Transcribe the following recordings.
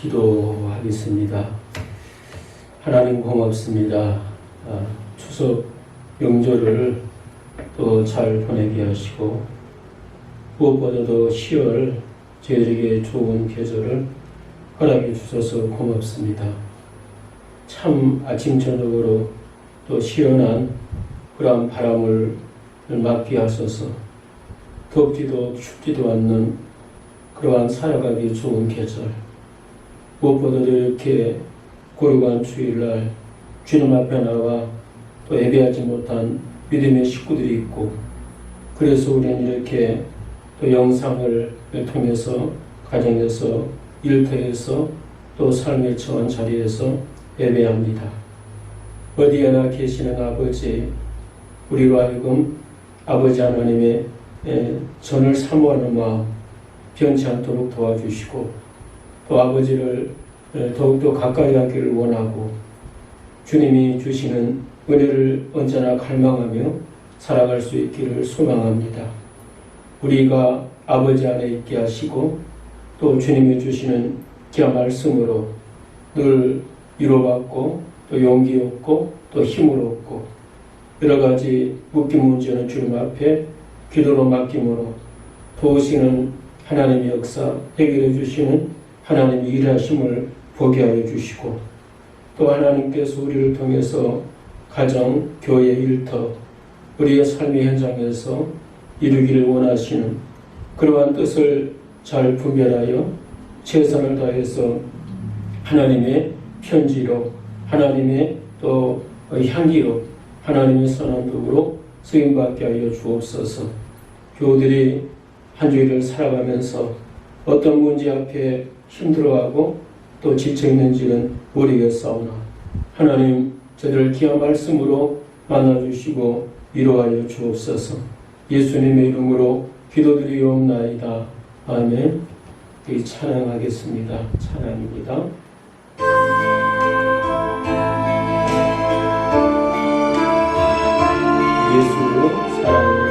기도하겠습니다. 하나님 고맙습니다. 추석 명절을 또 잘 보내게 하시고 무엇보다도 10월 저희에게 좋은 계절을 허락해 주셔서 고맙습니다. 참 아침 저녁으로 또 시원한 그러한 바람을 맞게 하셔서 덥지도 춥지도 않는 그러한 살아가기 좋은 계절, 무엇보다도 이렇게 고요한 주일날 주님 앞에 나와 또 예배하지 못한 믿음의 식구들이 있고, 그래서 우리는 이렇게 또 영상을 통해서 가정에서 일터에서 또 삶의 처한 자리에서 예배합니다. 어디에나 계시는 아버지, 우리로 하여금 아버지 하나님의 전을 사모하는 마음 변치 않도록 도와주시고, 또 아버지를 더욱더 가까이 하기를 원하고 주님이 주시는 은혜를 언제나 갈망하며 살아갈 수 있기를 소망합니다. 우리가 아버지 안에 있게 하시고 또 주님이 주시는 기아 말씀으로 늘 위로받고 또 용기 얻고 또 힘을 얻고 여러 가지 묶임 문제는 주님 앞에 기도로 맡김으로 도우시는 하나님의 역사, 해결해 주시는 하나님의 일하심을 보게 하여 주시고, 또 하나님께서 우리를 통해서 가정, 교회, 일터, 우리의 삶의 현장에서 이루기를 원하시는 그러한 뜻을 잘 분별하여 최선을 다해서 하나님의 편지로, 하나님의 또 향기로, 하나님의 선한 도구로 쓰임받게 하여 주옵소서. 교우들이 한 주일을 살아가면서 어떤 문제 앞에 힘들어하고 또 지쳐있는지는 모르겠사오나 하나님 저들을 귀한 말씀으로 만나주시고 위로하여 주옵소서. 예수님의 이름으로 기도드리옵나이다. 아멘. 찬양하겠습니다. 찬양입니다. 예수 사랑해요.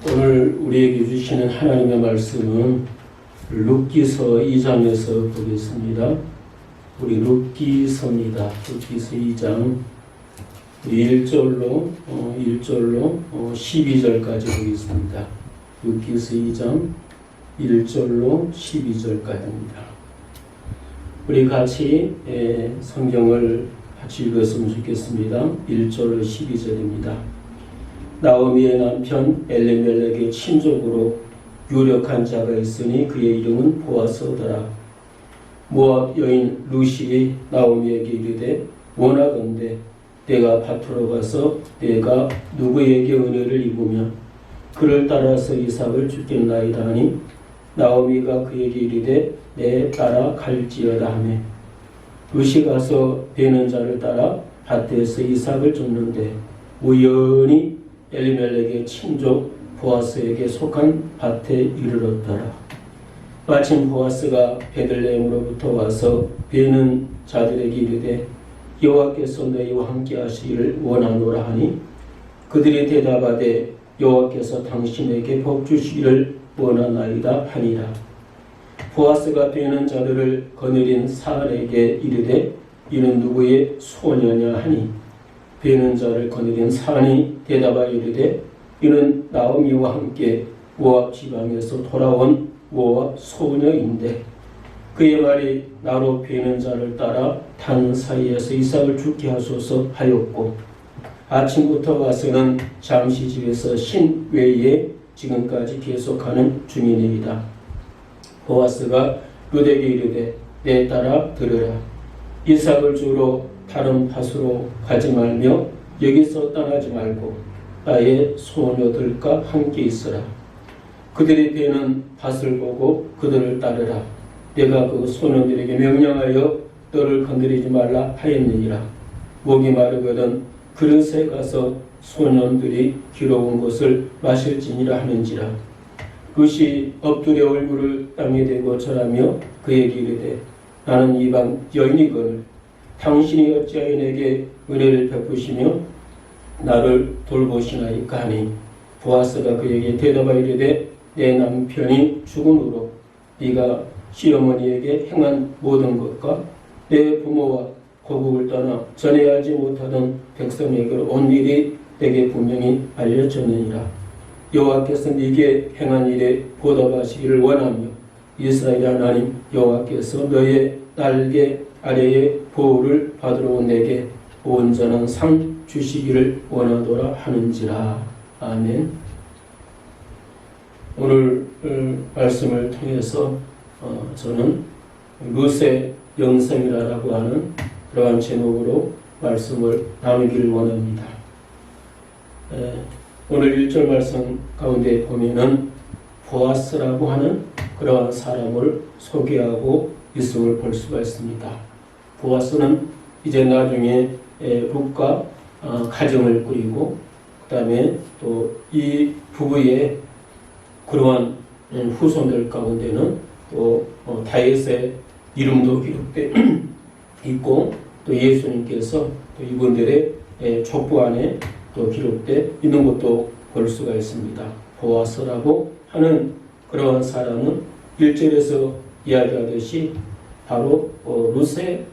오늘 우리에게 주시는 하나님의 말씀은 룻기서 2장에서 보겠습니다. 우리 룻기서입니다. 룻기서 2장 1절로 12절까지 보겠습니다. 룻기서 2장 1절로 12절까지입니다. 우리 같이 성경을 같이 읽었으면 좋겠습니다. 1절로 12절입니다. 나오미의 남편 엘리멜렉의 친족으로 유력한 자가 있으니 그의 이름은 보아스더라. 모압 여인 룻이 나오미에게 이르되 원하건대 내가 밭으로 가서 내가 누구에게 은혜를 입으며 그를 따라서 이삭을 주겠나이다 하니 나오미가 그에게 이르되 내 따라 갈지어다 하매 룻이 가서 베는 자를 따라 밭에서 이삭을 줍는데 우연히 엘리멜렉의 친족 보아스에게 속한 밭에 이르렀더라. 마침 보아스가 베들레헴으로부터 와서 베는 자들에게 이르되 여호와께서 너희와 함께 하시기를 원하노라 하니 그들이 대답하되 여호와께서 당신에게 복 주시기를 원하나이다 하니라. 보아스가 베는 자들을 거느린 사안에게 이르되 이는 누구의 소녀냐 하니 베는 자를 거느린 사안이 대답하여 이르되 이는 나오미와 함께 모압 지방에서 돌아온 모압 소녀인데 그의 말이 나로 베는 자를 따라 단 사이에서 이삭을 죽게 하소서 하였고 아침부터 와서는 잠시 집에서 쉰 외에 지금까지 계속하는 중이니이다. 보아스가 룻에게 이르되 내 따라 들으라. 이삭을 주러 다른 밭으로 가지 말며 여기서 떠나지 말고 나의 소녀들과 함께 있으라. 그들의 배는 밭을 보고 그들을 따르라. 내가 그 소녀들에게 명령하여 너를 건드리지 말라 하였느니라. 목이 마르거든 그릇에 가서 소년들이 기러운 것을 마실지니라 하는지라. 그것이 엎드려 얼굴을 땅에 대고 절하며 그에게 이르되 나는 이방 여인이거늘 당신이 어찌하여 내게 은혜를 베푸시며 나를 돌보시나이까 하니 보아스가 그에게 대답하여 이르되 내 남편이 죽은 후로 네가 시어머니에게 행한 모든 것과 내 부모와 고국을 떠나 전에 알지 못하던 백성에게로 온 일이 내게 분명히 알려졌느니라. 여호와께서 네게 행한 일에 보답하시기를 원하며 이스라엘 하나님 여호와께서 너의 날개 아래에 보호를 받으러 온 내게 온전한 상 주시기를 원하노라 하는지라. 아멘. 오늘 말씀을 통해서 저는 룻의 영성이라고 하는 그러한 제목으로 말씀을 나누기를 원합니다. 오늘 1절 말씀 가운데 보면은 보아스라고 하는 그러한 사람을 소개하고 있음을 볼 수가 있습니다. 보아스는 이제 나중에 룻과 가정을 꾸리고 그 다음에 또 이 부부의 그러한 후손들 가운데는 또 다윗의 이름도 기록돼 있고 또 예수님께서 또 이분들의 족보 안에 또 기록돼 있는 것도 볼 수가 있습니다. 보아스라고 하는 그러한 사람은 1절에서 이야기하듯이 바로 룻의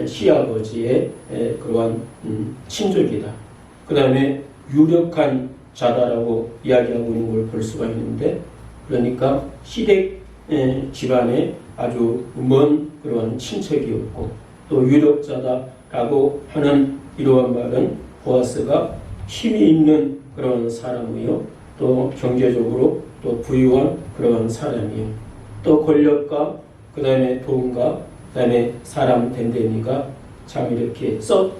시아버지의 그러한 친족이다. 그 다음에 유력한 자다라고 이야기하고 있는 걸 볼 수가 있는데, 그러니까 시댁 집안에 아주 먼 그러한 친척이었고 또 유력자다라고 하는 이러한 말은 보아스가 힘이 있는 그런 사람이요, 또 경제적으로 또 부유한 그런 사람이요, 또 권력과 그 다음에 돈과 그 다음에 사람 됨됨이가 참 이렇게 썩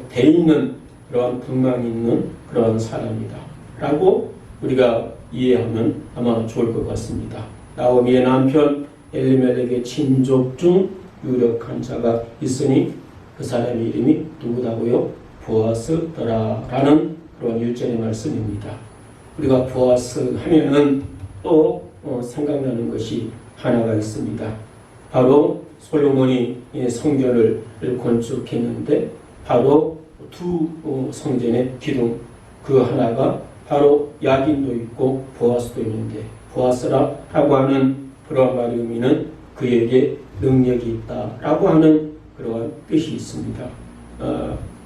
돼 있는 그러한 분망이 있는 그러한 사람이다 라고 우리가 이해하면 아마 좋을 것 같습니다. 나오미의 남편 엘리멜렉의 친족 중 유력한 자가 있으니 그 사람의 이름이 누구다고요? 보아스더라 라는 그런 1절의 말씀입니다. 우리가 보아스 하면은 또 생각나는 것이 하나가 있습니다. 바로 솔로몬이 성전을 건축했는데 바로 두 성전의 기둥 그 하나가 바로 야긴도 있고 보아스도 있는데, 보아스라고 하는 그러한 말의 의미는 그에게 능력이 있다라고 하는 그러한 뜻이 있습니다.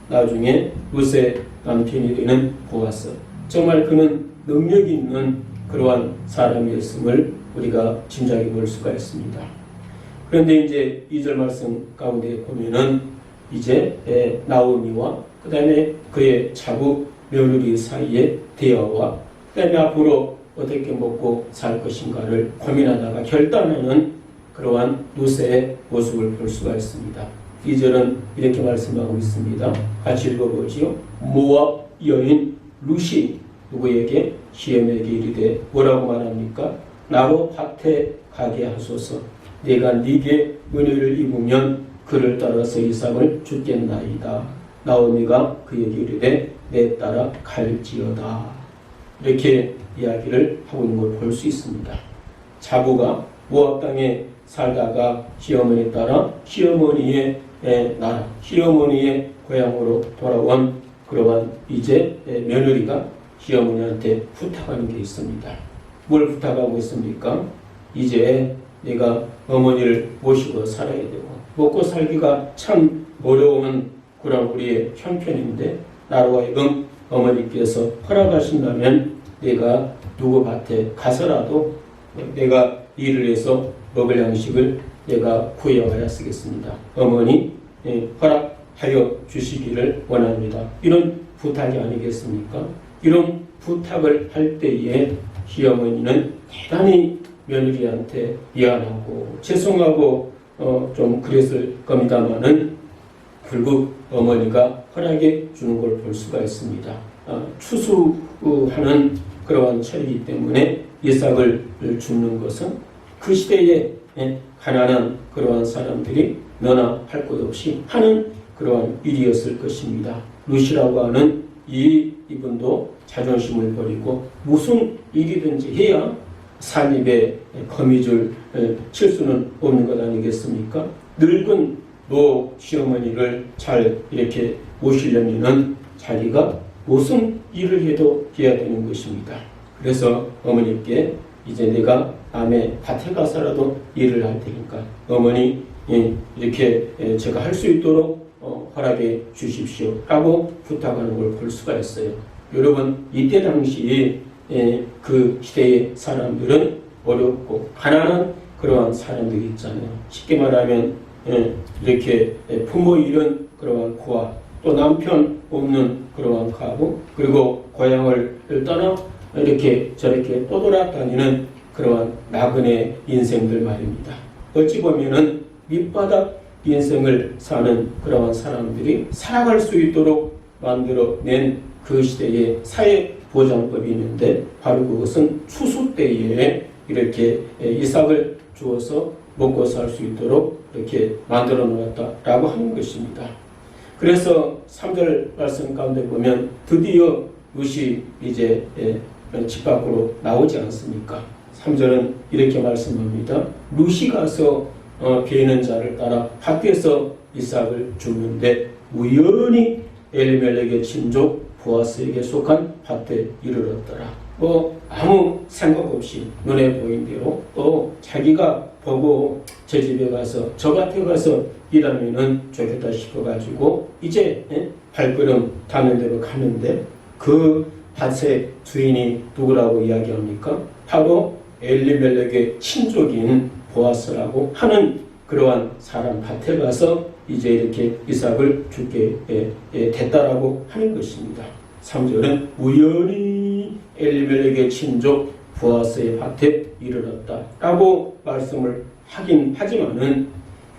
나중에 룻의 남편이 되는 보아스, 정말 그는 능력이 있는 그러한 사람이었음을 우리가 짐작해 볼 수가 있습니다. 그런데 이제 2절 말씀 가운데 보면은 이제 나오미와 그 다음에 그의 자부 며느리 사이의 대화와 그 다음에 앞으로 어떻게 먹고 살 것인가를 고민하다가 결단하는 그러한 룻의 모습을 볼 수가 있습니다. 2절은 이렇게 말씀하고 있습니다. 같이 읽어보지요. 모압 여인 룻이 누구에게? 시엠에게 이르되 뭐라고 말합니까? 나로 밭에 가게 하소서. 내가 네게 은혜를 입으면 그를 따라서 이삭을 주겠나이다. 나오미가 그에게 이르되 내 따라 갈지어다. 이렇게 이야기를 하고 있는 걸 볼 수 있습니다. 자부가 모압 땅에 살다가 시어머니 따라 시어머니의 나라, 시어머니의 고향으로 돌아온 그러한 이제 며느리가 시어머니한테 부탁하는 게 있습니다. 뭘 부탁하고 있습니까? 이제 내가 어머니를 모시고 살아야 되고 먹고 살기가 참 어려운 그런 우리의 형편인데 나로 하여금 어머니께서 허락하신다면 내가 누구 밭에 가서라도 내가 일을 해서 먹을 양식을 내가 구해와야 쓰겠습니다. 어머니 허락하여 주시기를 원합니다. 이런 부탁이 아니겠습니까? 이런 부탁을 할 때에 시어머니는 대단히 며느리한테 미안하고 죄송하고 좀 그랬을 겁니다마는 결국 어머니가 허락해 주는 걸 볼 수가 있습니다. 추수하는 그러한 철이기 때문에 이삭을 줍는 것은 그 시대에 가난한 그러한 사람들이 너나 할 것 없이 하는 그러한 일이었을 것입니다. 룻이라고 하는 이분도 자존심을 버리고 무슨 일이든지 해야 삶입에 거미줄 칠 수는 없는 것 아니겠습니까? 늙은 노 시어머니를 잘 이렇게 모시려면은 자기가 무슨 일을 해도 해야 되는 것입니다. 그래서 어머니께 이제 내가 남의 밭에 가서라도 일을 할 테니까 어머니 이렇게 제가 할 수 있도록 허락해 주십시오 라고 부탁하는 걸 볼 수가 있어요. 여러분 이때 당시 그 시대의 사람들은 어렵고 가난한 그러한 사람들이 있잖아요. 쉽게 말하면 이렇게 부모 잃은 그러한 고아, 또 남편 없는 그러한 가부, 그리고 고향을 떠나 이렇게 저렇게 떠돌아다니는 그러한 나그네 인생들 말입니다. 어찌 보면은 밑바닥 인생을 사는 그러한 사람들이 살아갈 수 있도록 만들어낸 그 시대의 사회보장법이 있는데 바로 그것은 추수 때에 이렇게 이삭을 주어서 먹고 살 수 있도록 이렇게 만들어 놓았다라고 하는 것입니다. 그래서 3절 말씀 가운데 보면 드디어 룻이 이제 집 밖으로 나오지 않습니까? 3절은 이렇게 말씀합니다. 룻이 가서 베는 자를 따라 밭에서 이삭을 줍는데 우연히 엘리멜렉의 친족 보아스에게 속한 밭에 이르렀더라. 아무 생각 없이 눈에 보인 대로 또 자기가 보고 저 집에 가서 저 밭에 가서 일하면은 좋겠다 싶어가지고 이제 발걸음 닿는 대로 가는데 그 밭의 주인이 누구라고 이야기합니까? 바로 엘리멜렉의 친족인 보아스라고 하는 그러한 사람 밭에 가서 이제 이렇게 이삭을 주게 됐다라고 하는 것입니다. 3절은 우연히 엘리멜렉의 친족 보아스의 밭에 이르렀다라고 말씀을 하긴 하지만은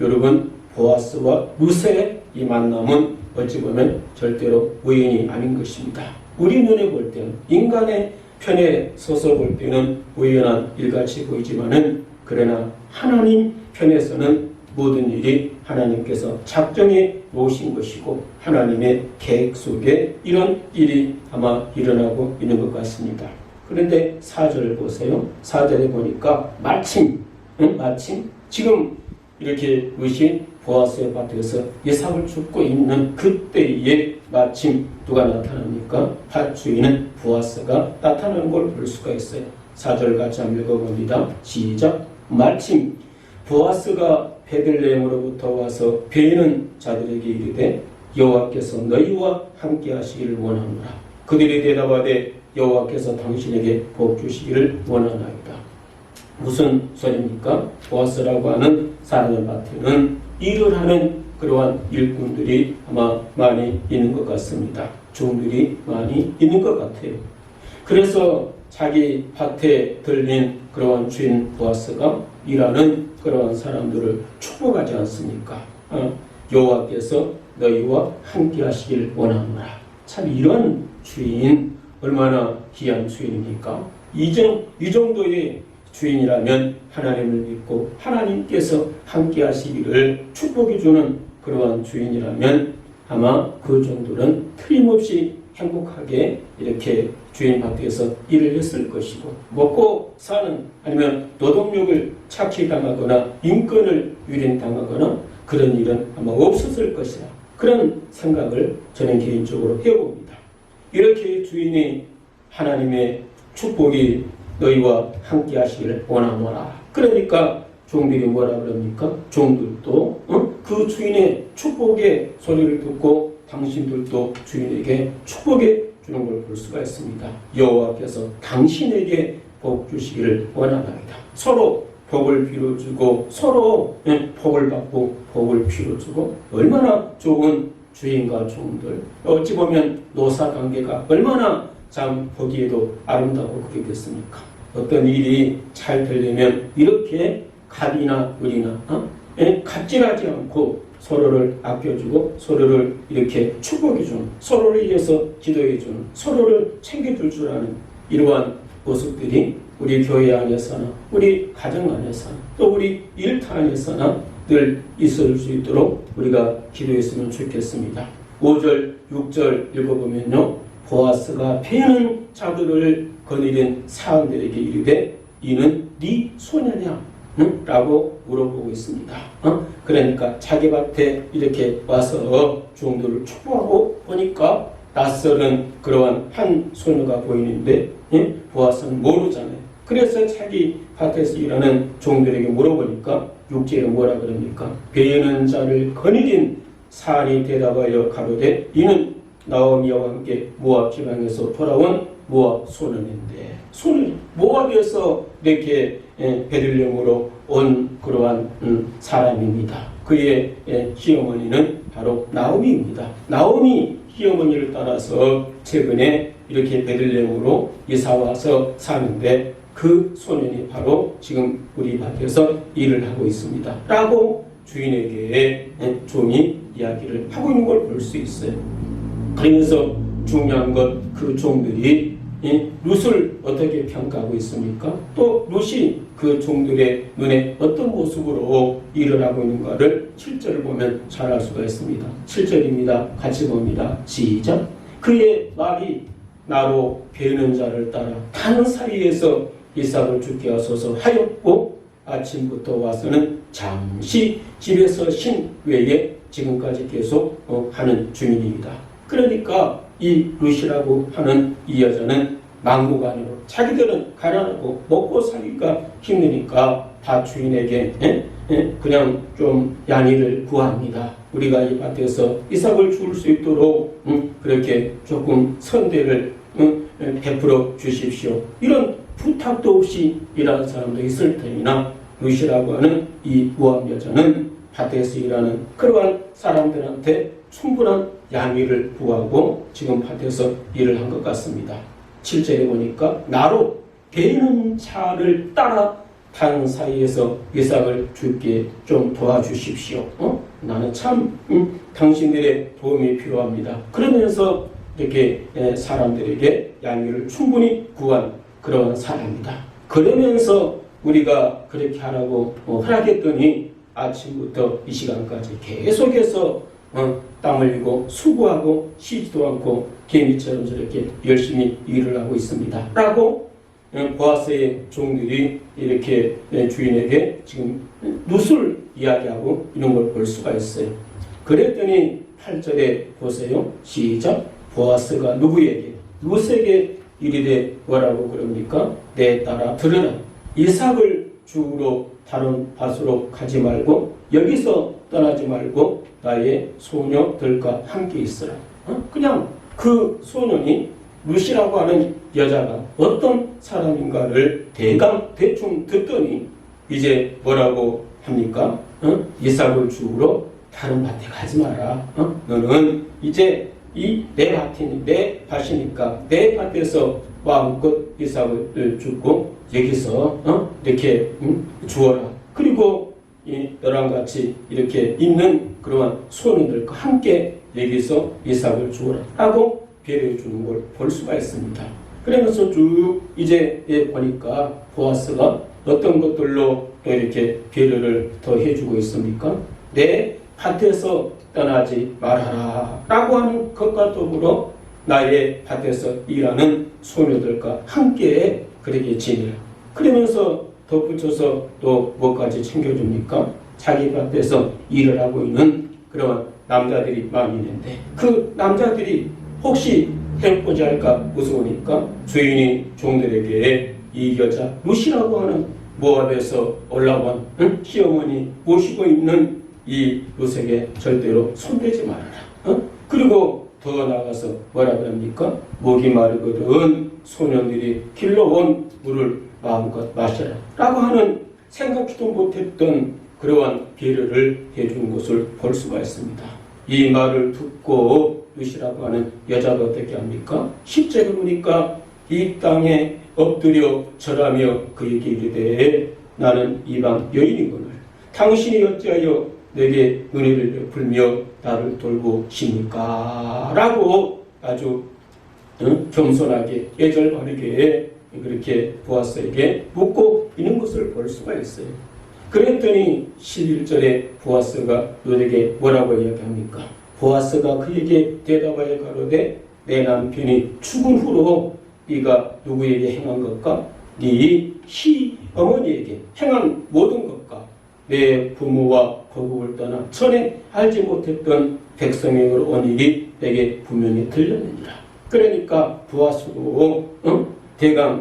여러분 보아스와 룻의 이 만남은 어찌 보면 절대로 우연이 아닌 것입니다. 우리 눈에 볼 때는 인간의 편에 서서 볼 때는 우연한 일같이 보이지만은 그러나 하나님 편에서는 모든 일이 하나님께서 작정해 놓으신 것이고 하나님의 계획 속에 이런 일이 아마 일어나고 있는 것 같습니다. 그런데 4절을 보세요. 4절에 보니까 마침 지금 이렇게 룻이 보아스의 밭에서 이삭을 줍고 있는 그때에 마침 누가 나타납니까? 밭 주인은 보아스가 나타나는 걸 볼 수가 있어요. 4절 같이 한번 읽어봅니다. 시작. 마침 보아스가 베들레헴으로부터 와서 베는 자들에게 이르되 여호와께서 너희와 함께 하시기를 원하노라. 그들이 대답하되 여호와께서 당신에게 복 주시기를 원하나이다. 무슨 소리입니까? 보아스라고 하는 사람의 밭에는 일을 하는 그러한 일꾼들이 아마 많이 있는 것 같습니다. 종들이 많이 있는 것 같아요. 그래서 자기 밭에 들린 그러한 주인 보아스가 일하는 그러한 사람들을 축복하지 않습니까? 여호와께서 너희와 함께 하시길 원하노라. 참 이런 주인 얼마나 귀한 주인입니까? 이 정도의 주인이라면 하나님을 믿고 하나님께서 함께 하시기를 축복해 주는 그러한 주인이라면 아마 그 정도는 틀림없이 행복하게 이렇게 주인 밭에서 일을 했을 것이고 먹고 사는 아니면 노동력을 착취당하거나 인권을 유린당하거나 그런 일은 아마 없었을 것이다. 그런 생각을 저는 개인적으로 해봅니다. 이렇게 주인이 하나님의 축복이 너희와 함께 하시기를 원하노라. 그러니까 종들이 뭐라 그럽니까? 종들도 그 주인의 축복의 소리를 듣고 당신들도 주인에게 축복해 주는 걸 볼 수가 있습니다. 여호와께서 당신에게 복 주시기를 원하나이다. 서로 복을 빌어주고 서로 복을 받고 복을 빌어주고 얼마나 좋은 주인과 종들. 어찌 보면 노사관계가 얼마나 참 보기에도 아름다워 그리겠습니까? 어떤 일이 잘 되려면 이렇게 갑이나 을이나 갑질하지 않고 서로를 아껴주고 서로를 이렇게 축복해주는, 서로를 위해서 기도해주는, 서로를 챙겨줄 줄 아는 이러한 모습들이 우리 교회 안에서나 우리 가정 안에서나 또 우리 일터 안에서나 늘 있을 수 있도록 우리가 기도했으면 좋겠습니다. 5절, 6절 읽어보면요. 보아스가 베는 자들을 거느린 사람들에게 이르되 이는 네 소녀냐? 응? 라고 물어보고 있습니다. 그러니까 자기 밭에 이렇게 와서 종들을 축복하고 보니까 낯설은 그러한 한 소녀가 보이는데 보아스는 모르잖아요. 그래서 자기 밭에서 일하는 종들에게 물어보니까 6절에 뭐라 그럽니까? 베는 자를 거느린 사안이 대답하여 가로되 이는 나오미와 함께 모압 지방에서 돌아온 모압 소년인데, 소년 모압에서 이렇게 베들레헴으로 온 그러한 사람입니다. 그의 시어머니는 바로 나오미입니다. 나오미 시어머니를 따라서 최근에 이렇게 베들레헴으로 이사와서 사는데 그 소년이 바로 지금 우리 밭에서 일을 하고 있습니다. 라고 주인에게 종이 이야기를 하고 있는 걸 볼 수 있어요. 그러면서 중요한 것, 그 종들이 룻을 어떻게 평가하고 있습니까? 또 룻이 그 종들의 눈에 어떤 모습으로 일을 하고 있는가를 7절을 보면 잘 알 수가 있습니다. 7절입니다. 같이 봅니다. 시작. 그의 말이 나로 베는 자를 따라 타는 사이에서 이삭을 죽게 하소서 하였고 아침부터 와서는 잠시 집에서 쉰 외에 지금까지 계속 하는 중입니다. 그러니까 이 룻이라고 하는 이 여자는 막무가내로 자기들은 가난하고 먹고 살기가 힘드니까 밭 주인에게 그냥 좀 양해를 구합니다. 우리가 이 밭에서 이삭을 줄 수 있도록 그렇게 조금 선대를 베풀어 주십시오. 이런 부탁도 없이 일하는 사람도 있을 테니나 룻이라고 하는 이 모압 여자는 밭에서 일하는 그러한 사람들한테 충분한 양해를 구하고 지금 밭에서 일을 한 것 같습니다. 7절에 보니까 나로 베는 차를 따라 타는 사이에서 이삭을 죽게 좀 도와주십시오. 나는 참 당신들의 도움이 필요합니다. 그러면서 이렇게 사람들에게 양해를 충분히 구한 그런 사람이다. 그러면서 우리가 그렇게 하라고 허락했더니 아침부터 이 시간까지 계속해서 땀 흘리고 수고하고 쉬지도 않고 개미처럼 저렇게 열심히 일을 하고 있습니다. 라고 보아스의 종들이 이렇게 주인에게 지금 룻을 이야기하고 이런 걸 볼 수가 있어요. 그랬더니 8절에 보세요. 시작. 보아스가 누구에게? 룻에게 이르되 뭐라고 그럽니까? 내 딸아 들으라. 이삭을 주우러 다른 밭으로 가지 말고 여기서 떠나지 말고 나의 소녀들과 함께 있으라. 그냥 그 소년이 룻이라고 하는 여자가 어떤 사람인가를 대충 듣더니 이제 뭐라고 합니까? 이삭을 주우러 다른 밭에 가지 마라. 너는 이제 이 내 밭이니까 내 밭에서 마음껏 이삭을 주고 여기서 이렇게 주어라. 그리고 너랑 같이 이렇게 있는 그러한 소년들과 함께 여기서 이삭을 주어라 하고 배려해 주는 걸 볼 수가 있습니다. 그러면서 쭉 이제 보니까 보아스가 어떤 것들로 이렇게 배려를 더 해주고 있습니까? 내 밭에서 떠나지 말아라 라고 하는 것과 더불어 나의 밭에서 일하는 소녀들과 함께 그렇게 지내라. 그러면서 덧붙여서 또 뭐까지 챙겨줍니까? 자기 밭에서 일을 하고 있는 그런 남자들이 많이 있는데 그 남자들이 혹시 해보지 할까 무서우니까 주인이 종들에게 이 여자 룻이라고 하는 모압에서 올라온 시어머니 모시고 있는 이 룻에게 절대로 손대지 말아라. 그리고 더 나아가서 뭐라 그럽니까? 목이 마르거든 소년들이 길러온 물을 마음껏 마셔라 라고 하는 생각지도 못했던 그러한 배려를 해주는 것을 볼 수가 있습니다. 이 말을 듣고 룻이라고 하는 여자가 어떻게 합니까? 10절에 보니까 이 땅에 엎드려 절하며 그에게 이르되 나는 이방 여인이거늘 당신이 어찌하여 내게 은혜를 베풀며 나를 돌보십니까? 라고 아주 겸손하게 애절 바르게 그렇게 보아스에게 묻고 있는 것을 볼 수가 있어요. 그랬더니 11절에 보아스가 룻에게 뭐라고 이야기합니까? 보아스가 그에게 대답하여 가로되 내 남편이 죽은 후로 네가 누구에게 행한 것과 네 시어머니에게 행한 모든 것과 내 부모와 고국을 떠나 전에 알지 못했던 백성에게로 온 일이 내게 분명히 들렸느니라. 그러니까 보아스도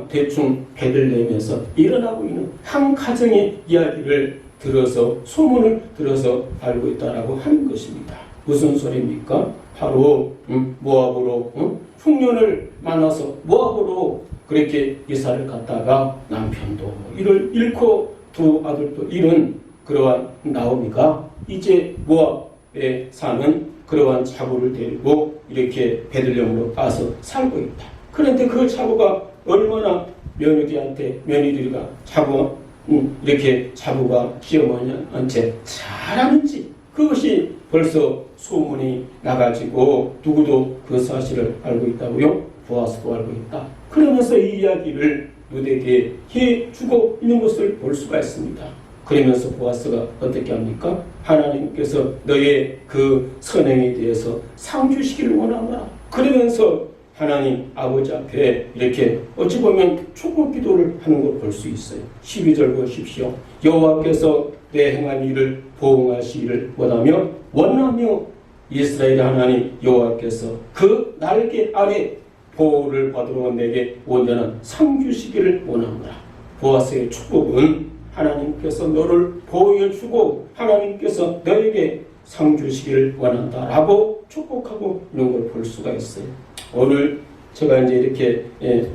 대충 베들레헴에서 일어나고 있는 한 가정의 이야기를 들어서 소문을 들어서 알고 있다라고 하는 것입니다. 무슨 소리입니까? 바로 모압으로 흉년을 만나서 모압으로 그렇게 이사를 갔다가 남편도 이를 잃고 두 아들도 잃은 그러한 나오미가 이제 모압에 사는 그러한 자부를 데리고 이렇게 베들레헴으로 가서 살고 있다. 그런데 그 자부가 얼마나 며느리가 자부가 이렇게 자부가 시어머니한테 잘하는지 그것이 벌써 소문이 나가지고 누구도 그 사실을 알고 있다고요? 보아스도 알고 있다. 그러면서 이 이야기를 룻에게 해주고 있는 것을 볼 수가 있습니다. 그러면서 보아스가 어떻게 합니까? 하나님께서 너의 그 선행에 대해서 상 주시기를 원하노라. 그러면서 하나님 아버지 앞에 이렇게 어찌 보면 축복 기도를 하는 걸 볼 수 있어요. 12절 보십시오. 여호와께서 내 행한 일을 보응하시기를 원하며 이스라엘 하나님 여호와께서 그 날개 아래 보호를 받으러 내게 온전한 상 주시기를 원하노라. 보아스의 축복은 하나님께서 너를 보호해 주고 하나님께서 너에게 상 주시기를 원한다라고 축복하고 있는 걸 볼 수가 있어요. 오늘 제가 이제 이렇게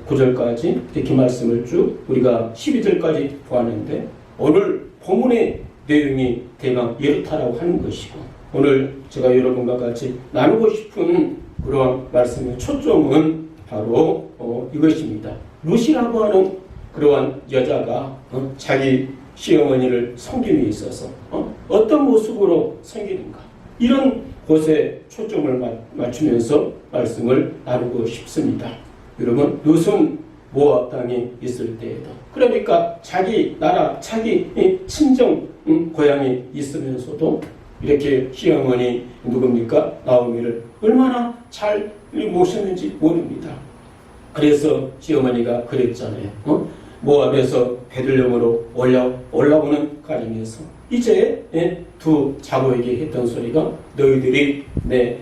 9절까지 이렇게 말씀을 쭉 우리가 12절까지 보았는데 오늘 본문의 내용이 대강 이렇다라고 하는 것이고 오늘 제가 여러분과 같이 나누고 싶은 그러한 말씀의 초점은 바로 이것입니다. 룻이라고 하는 그러한 여자가 자기 시어머니를 섬김에 있어서 어떤 모습으로 섬기는가 이런 곳에 초점을 맞추면서 말씀을 나누고 싶습니다. 여러분 룻은 모압 땅에 있을 때에도 그러니까 자기 나라 자기 친정 고향에 있으면서도 이렇게 시어머니 누굽니까? 나오미를 얼마나 잘 모셨는지 모릅니다. 그래서 시어머니가 그랬잖아요. 모압에서 베들레헴으로 올라오는 가정에서 이제 두 자보에게 했던 소리가 너희들이 내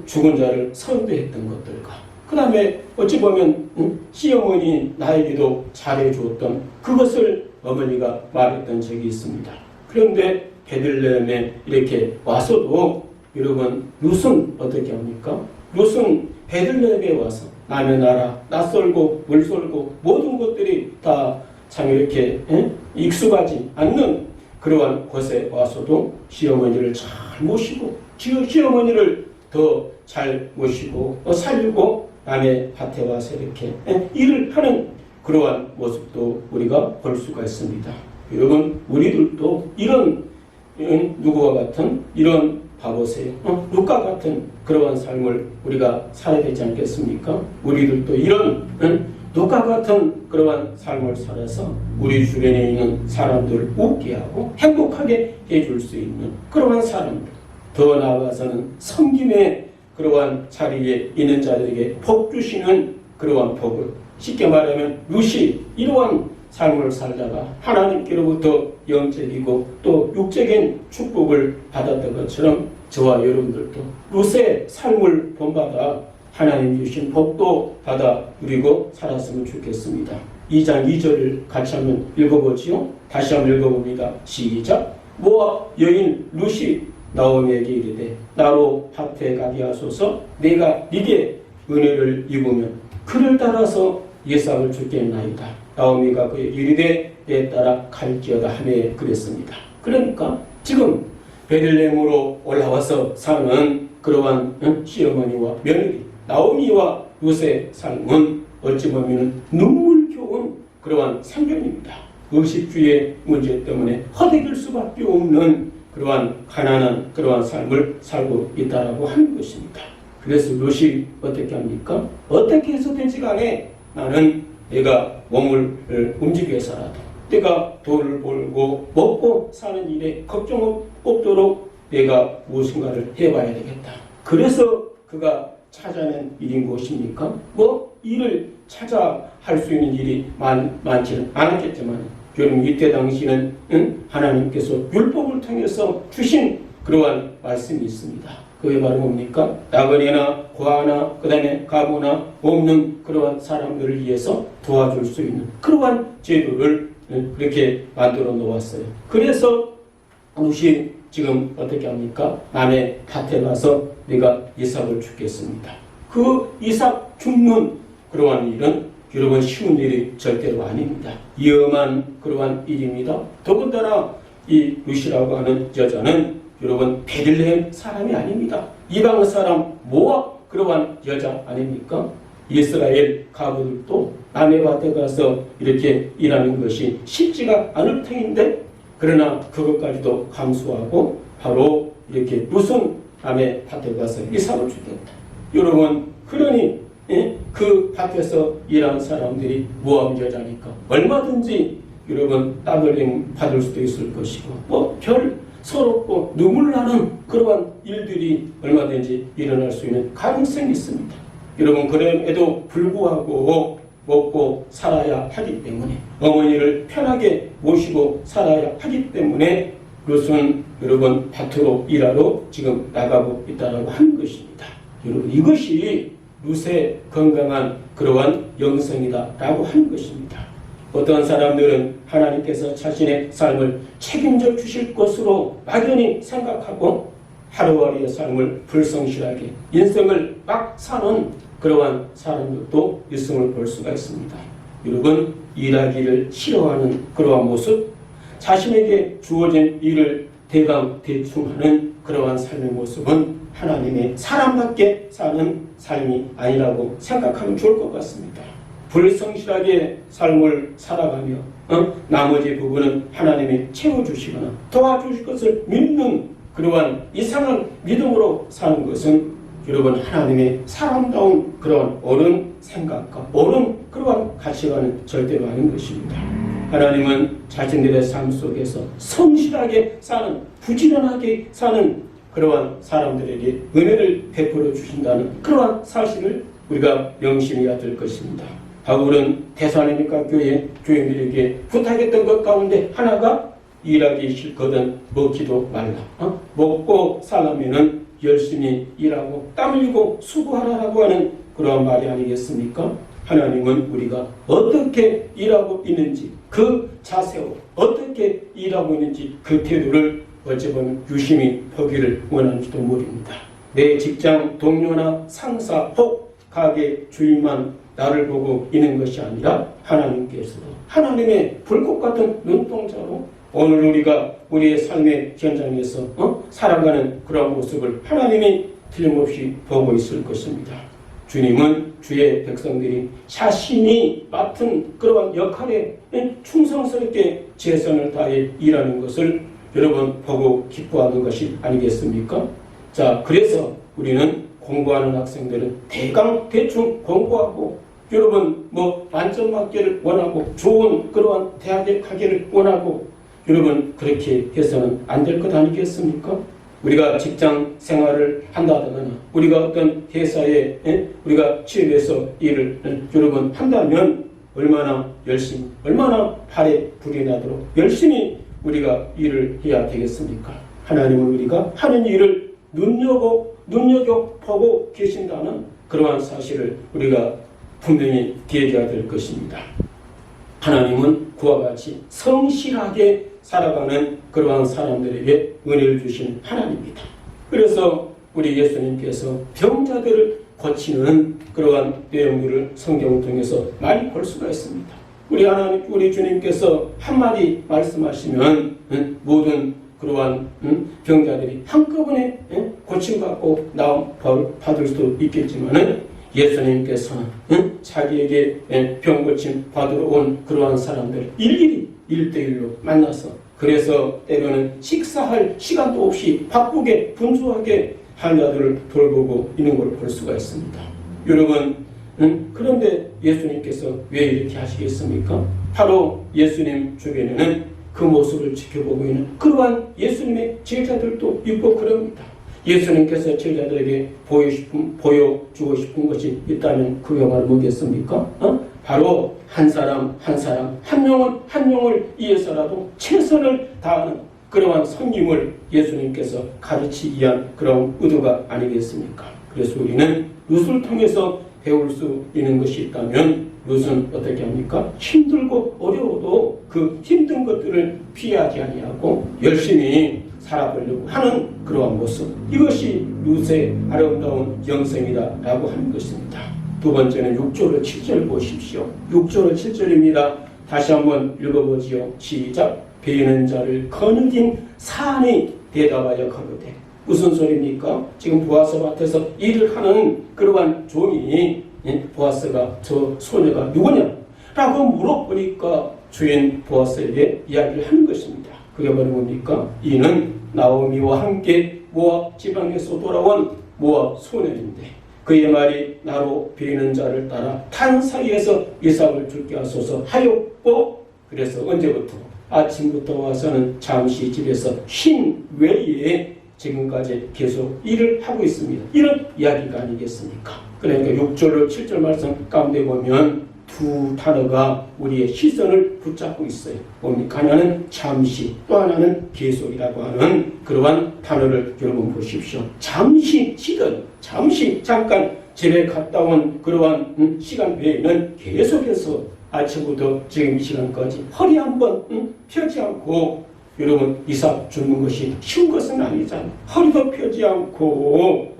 죽은 자를 선대했던 것들과 그 다음에 어찌 보면 시어머니 나에게도 잘해주었던 그것을 어머니가 말했던 적이 있습니다. 그런데 베들레헴에 이렇게 와서도 여러분 룻은 어떻게 합니까? 룻은 베들레헴에 와서 남의 나라 낯설고 물설고 모든 것들이 다 참 이렇게 익숙하지 않는 그러한 곳에 와서도 시어머니를 잘 모시고 시어머니를 더 잘 모시고 살리고 남의 밭에 와서 이렇게 일을 하는 그러한 모습도 우리가 볼 수가 있습니다. 여러분 우리들도 이런 누구와 같은 이런 봐보세요. 룻과 같은 그러한 삶을 우리가 살아야 되지 않겠습니까? 우리들도 이런 룻과 같은 그러한 삶을 살아서 우리 주변에 있는 사람들을 웃게 하고 행복하게 해줄 수 있는 그러한 사람들, 더 나아가서는 섬김의 그러한 자리에 있는 자들에게 복 주시는 그러한 복을, 쉽게 말하면 룻이 이러한 삶을 살다가 하나님께로부터 영적이고 또 육적인 축복을 받았던 것처럼 저와 여러분들도 룻의 삶을 본받아 하나님 주신 복도 받아 누리고 살았으면 좋겠습니다. 2장 2절을 같이 한번 읽어보지요. 다시 한번 읽어봅니다. 시작. 모압 여인 룻이 나오미에게 이르되 나로 밭에 가게 하소서. 내가 네게 은혜를 입으면 그를 따라서 예상을 주겠나이다. 나오미가 그의 이르되 내 따라 갈지어다 하매 그랬습니다. 그러니까 지금 베들레헴으로 올라와서 사는 그러한 시어머니와 며느리 나오미와 룻의 삶은 어찌 보면 눈물겨운 그러한 상견입니다. 의식주의 문제 때문에 허덕일 수밖에 없는 그러한 가난한 그러한 삶을 살고 있다라고 하는 것입니다. 그래서 롯이 어떻게 합니까? 어떻게 해서든지 간에 나는 내가 몸을 움직여서라도 내가 돈을 벌고 먹고 사는 일에 걱정 없도록 내가 무엇인가를 해봐야 되겠다. 그래서 그가 찾아낸 일이 무엇입니까? 뭐 일을 찾아 할 수 있는 일이 많지는 않았겠지만 여러분 이때 당시는 하나님께서 율법을 통해서 주신 그러한 말씀이 있습니다. 그게 바로 뭡니까? 나그네나 고아나 그 다음에 가부나 없는 그러한 사람들을 위해서 도와줄 수 있는 그러한 제도를 그렇게 만들어 놓았어요. 그래서 롯이 지금 어떻게 합니까? 남의 밭에 가서 내가 이삭을 죽겠습니다. 그 이삭 죽는 그러한 일은 여러분 쉬운 일이 절대로 아닙니다. 위험한 그러한 일입니다. 더군다나 이 롯이라고 하는 여자는 여러분 베들레헴 사람이 아닙니다. 이방 사람 모압 그러한 여자 아닙니까? 이스라엘 가부들도 남의 밭에 가서 이렇게 일하는 것이 쉽지가 않을 터인데 그러나 그것까지도 감수하고 바로 이렇게 무슨 남의 밭에 가서 이삭을 주겠다. 여러분 그러니 그 밭에서 일하는 사람들이 모압 여자니까 얼마든지 여러분 따돌림 받을 수도 있을 것이고 뭐 별 서럽고 눈물 나는 그러한 일들이 얼마든지 일어날 수 있는 가능성이 있습니다. 여러분 그럼에도 불구하고 먹고 살아야 하기 때문에 어머니를 편하게 모시고 살아야 하기 때문에 롯은 여러분 밭으로 일하러 지금 나가고 있다라고 하는 것입니다. 여러분 이것이 롯의 건강한 그러한 영성이다라고 하는 것입니다. 어떤 사람들은 하나님께서 자신의 삶을 책임져 주실 것으로 막연히 생각하고 하루하루의 삶을 불성실하게 인생을 막 사는 그러한 사람들도 있음을 볼 수가 있습니다. 여러분 일하기를 싫어하는 그러한 모습, 자신에게 주어진 일을 대충하는 그러한 삶의 모습은 하나님의 사람답게 사는 삶이 아니라고 생각하면 좋을 것 같습니다. 불성실하게 삶을 살아가며 나머지 부분은 하나님이 채워주시거나 도와주실 것을 믿는 그러한 이상한 믿음으로 사는 것은 여러분 하나님의 사람다운 그런 옳은 생각과 옳은 그러한 가치관은 절대로 아닌 것입니다. 하나님은 자신들의 삶 속에서 성실하게 사는 부지런하게 사는 그러한 사람들에게 은혜를 베풀어 주신다는 그러한 사실을 우리가 명심해야 될 것입니다. 바울은 데살로니가 교회 교인들에게 부탁했던 것 가운데 하나가 일하기 싫거든 먹기도 말라. 먹고 살려면은 열심히 일하고 땀 흘리고 수고하라고 하는 그러한 말이 아니겠습니까? 하나님은 우리가 어떻게 일하고 있는지 그 자세로 어떻게 일하고 있는지 그 태도를 어찌 보면 유심히 보기를 원하는지도 모릅니다. 내 직장 동료나 상사 혹 가게 주인만 나를 보고 있는 것이 아니라 하나님께서도 하나님의 불꽃 같은 눈동자로 오늘 우리가 우리의 삶의 현장에서 살아가는 그런 모습을 하나님이 틀림없이 보고 있을 것입니다. 주님은 주의 백성들이 자신이 맡은 그러한 역할에 충성스럽게 최선을 다해 일하는 것을 여러분 보고 기뻐하는 것이 아니겠습니까? 자, 그래서 우리는 공부하는 학생들은 대충 공부하고 여러분 만점 맞기를 원하고 좋은 그러한 대학에 가기를 원하고 여러분 그렇게 해서는 안 될 것 아니겠습니까? 우리가 직장 생활을 한다거나 우리가 어떤 회사에 우리가 취업해서 일을 여러분 한다면 얼마나 열심히 얼마나 발에 불이 나도록 열심히 우리가 일을 해야 되겠습니까? 하나님은 우리가 하는 일을 눈여겨보고 계신다는 그러한 사실을 우리가 분명히 기억해야 될 것입니다. 하나님은 그와 같이 성실하게 살아가는 그러한 사람들에게 은혜를 주신 하나님입니다. 그래서 우리 예수님께서 병자들을 고치는 그러한 내용들을 성경을 통해서 많이 볼 수가 있습니다. 우리 주님께서 한마디 말씀하시면 모든 그러한 병자들이 한꺼번에 고침받고 나음 받을 수도 있겠지만은 예수님께서는 자기에게 병고침 받으러 온 그러한 사람들 일일이 1대1로 만나서 그래서 때로는 식사할 시간도 없이 바쁘게 분주하게 환자들을 돌보고 있는 걸 볼 수가 있습니다. 여러분, 그런데 예수님께서 왜 이렇게 하시겠습니까? 바로 예수님 주변에는 그 모습을 지켜보고 있는 그러한 예수님의 제자들도 있고 그럽니다. 예수님께서 제자들에게 보여주고 싶은 것이 있다면 그게 바로 뭐겠습니까? 바로 한 사람 한 영을 위해서라도 최선을 다하는 그러한 섬김을 예수님께서 가르치기 위한 그런 의도가 아니겠습니까? 그래서 우리는 룻을 통해서 배울 수 있는 것이 있다면 룻은 어떻게 합니까? 힘들고 어려워도 그 힘든 것들을 피하지 아니하고 열심히 살아보려고 하는 그러한 모습, 이것이 룻의 아름다운 영성이다라고 하는 것입니다. 두 번째는 6절을 7절 보십시오. 6절을 7절입니다. 다시 한번 읽어보지요. 시작. 베이는 자를 거느린 사안이 대답하여 가로되. 무슨 소리입니까? 지금 보아스 밭에서 일을 하는 그러한 종이 보아스가 저 소녀가 누구냐? 라고 물어보니까 주인 보아스에게 이야기를 하는 것입니다. 그게 바로 뭡니까? 이는 나오미와 함께 모압 지방에서 돌아온 모압 소년인데 그의 말이 나로 베이는 자를 따라 탄 사이에서 이삭을 줄게 하소서 하였고, 그래서 언제부터? 아침부터 와서는 잠시 집에서 쉰 외에 지금까지 계속 일을 하고 있습니다. 이런 이야기가 아니겠습니까? 그러니까 6절로 7절 말씀 가운데 보면 두 단어가 우리의 시선을 붙잡고 있어요. 뭡니까? 하나는 잠시, 또 하나는 계속이라고 하는 그러한 단어를 여러분 보십시오. 잠시 쉬던, 잠시 잠깐 집에 갔다 온 그러한 시간 외에는 계속해서 아침부터 지금 이 시간까지 허리 한번 펴지 않고, 여러분 이삭 줍는 것이 쉬운 것은 아니잖아요. 허리도 펴지 않고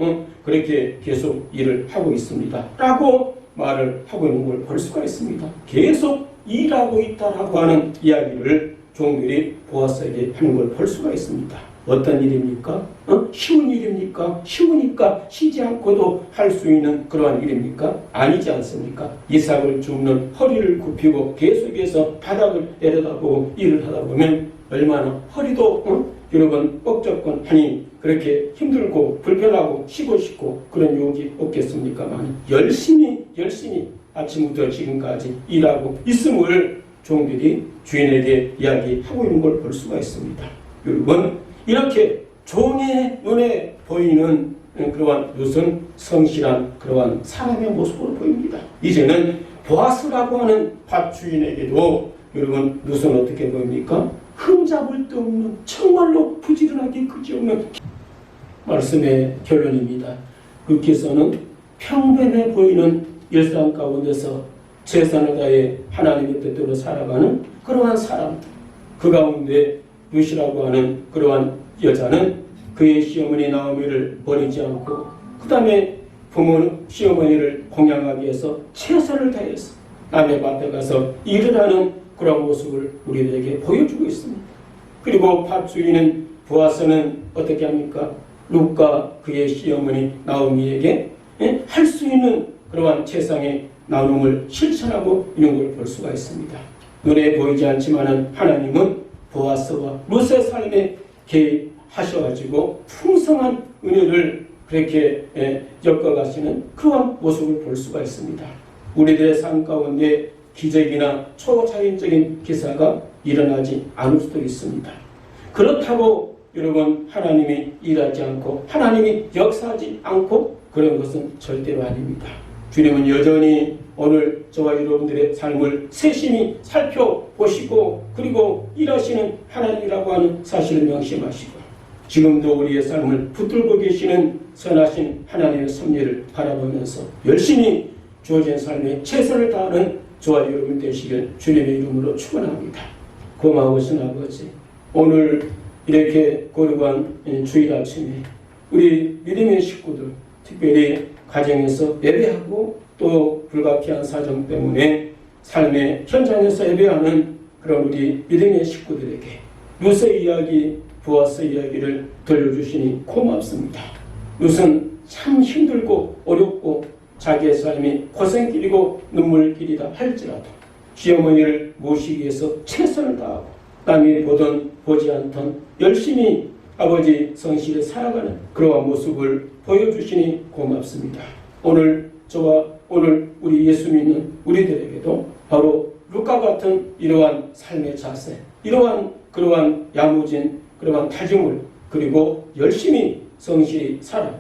그렇게 계속 일을 하고 있습니다. 라고 말을 하고 있는 걸 볼 수가 있습니다. 계속 일하고 있다라고 하는 이야기를 종들이 보아스에게 하는 걸 볼 수가 있습니다. 어떤 일입니까? 쉬운 일입니까? 쉬우니까 쉬지 않고도 할 수 있는 그러한 일입니까? 아니지 않습니까? 이삭을 줍는 허리를 굽히고 계속해서 바닥을 내려다보고 일을 하다 보면 얼마나 허리도 여러분 뻑적하니 그렇게 힘들고 불편하고 쉬고 싶고 그런 유혹이 없겠습니까만 열심히 아침부터 지금까지 일하고 있음을 종들이 주인에게 이야기하고 있는 걸 볼 수가 있습니다. 여러분, 이렇게 종의 눈에 보이는 그러한 룻은 성실한 그러한 사람의 모습으로 보입니다. 이제는 보아스라고 하는 밭주인에게도 여러분 룻은 어떻게 보입니까? 흠잡을 데 없는, 정말로 부지런하게 그지없는 말씀의 결론입니다. 룻께서는 평범해 보이는 일상 가운데서 최선을 다해 하나님의 뜻대로 살아가는 그러한 사람들, 그 가운데 룻이라고 하는 그러한 여자는 그의 시어머니 나오미를 버리지 않고 그 다음에 부모 시어머니를 공양하기 위해서 최선을 다해서 남의 밭에 가서 일을 하는 그런 모습을 우리들에게 보여주고 있습니다. 그리고 밭주인은 보아스는 어떻게 합니까? 룻과 그의 시어머니 나오미에게 할 수 있는 그러한 최상의 나눔을 실천하고 있는 걸 볼 수가 있습니다. 눈에 보이지 않지만은 하나님은 보아스와 룻의 삶에 개입하셔가지고 풍성한 은혜를 그렇게 엮어가시는 그러한 모습을 볼 수가 있습니다. 우리들의 삶 가운데 기적이나 초자연적인 기사가 일어나지 않을 수도 있습니다. 그렇다고 여러분 하나님이 일하지 않고 하나님이 역사하지 않고 그런 것은 절대로 아닙니다. 주님은 여전히 오늘 저와 여러분들의 삶을 세심히 살펴보시고 그리고 일하시는 하나님이라고 하는 사실을 명심하시고 지금도 우리의 삶을 붙들고 계시는 선하신 하나님의 섭리를 바라보면서 열심히 주어진 삶에 최선을 다하는 저와 여러분 되시길 주님의 이름으로 축원합니다. 고마우신 아버지, 오늘 이렇게 고르고한 주일 아침에 우리 믿음의 식구들, 특별히 가정에서 예배하고 또 불가피한 사정 때문에 삶의 현장에서 예배하는 그런 우리 믿음의 식구들에게 룻의 이야기, 보아스 이야기를 들려주시니 고맙습니다. 룻은 참 힘들고 어렵고 자기의 삶이 고생길이고 눈물길이다 할지라도 시어머니를 모시기 위해서 최선을 다하고 남이 보던 보지 않던 열심히 아버지 성실히 살아가는 그러한 모습을 보여주시니 고맙습니다. 오늘 저와 오늘 우리 예수 믿는 우리들에게도 바로 루카 같은 이러한 삶의 자세, 그러한 야무진 그러한 다짐을 그리고 열심히 성실히 살아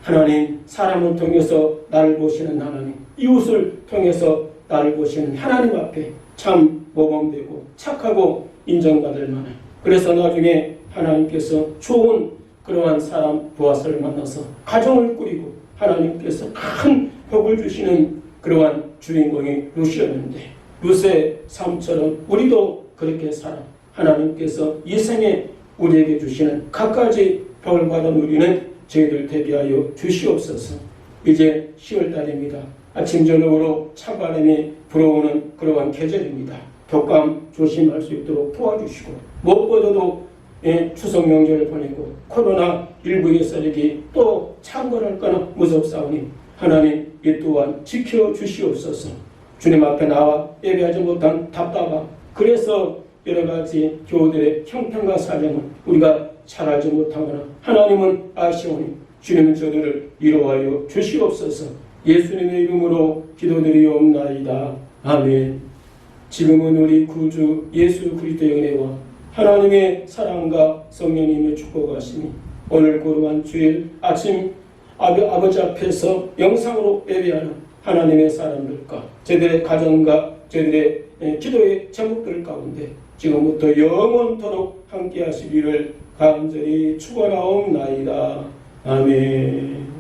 하나님, 사람을 통해서 나를 보시는 하나님, 이웃을 통해서 나를 보시는 하나님 앞에 참 모범되고 착하고 인정받을 만한, 그래서 나중에 하나님께서 좋은 그러한 사람 보아스를 만나서 가정을 꾸리고 하나님께서 큰 복을 주시는 그러한 주인공이 룻이었는데, 룻의 삶처럼 우리도 그렇게 살아 하나님께서 이 생에 우리에게 주시는 갖가지 복을 받은 우리는 저희들 대비하여 주시옵소서. 이제 10월달입니다. 아침 저녁으로 찬바람이 불어오는 그러한 계절입니다. 독감 조심할 수 있도록 도와주시고, 무엇보다도 추석 명절을 보내고 코로나19의 썰기 또 창궐할까나 무섭사오니 하나님 이 또한 지켜주시옵소서. 주님 앞에 나와 예배하지 못한 답답함, 그래서 여러 가지 교우들의 형편과 사정은 우리가 잘 알지 못하거나 하나님은 아시오니 주님은 저들을 위로하여 주시옵소서. 예수님의 이름으로 기도드리옵나이다. 아멘. 지금은 우리 구주 예수 그리스도의 은혜와 하나님의 사랑과 성령님의 축복하시니 오늘 거룩한 주일 아침 아버지 앞에서 영상으로 예배하는 하나님의 사람들과 저들의 가정과 저들의 기도의 제목들 가운데 지금부터 영원토록 함께 하시기를 간절히 축원하옵나이다. 아멘.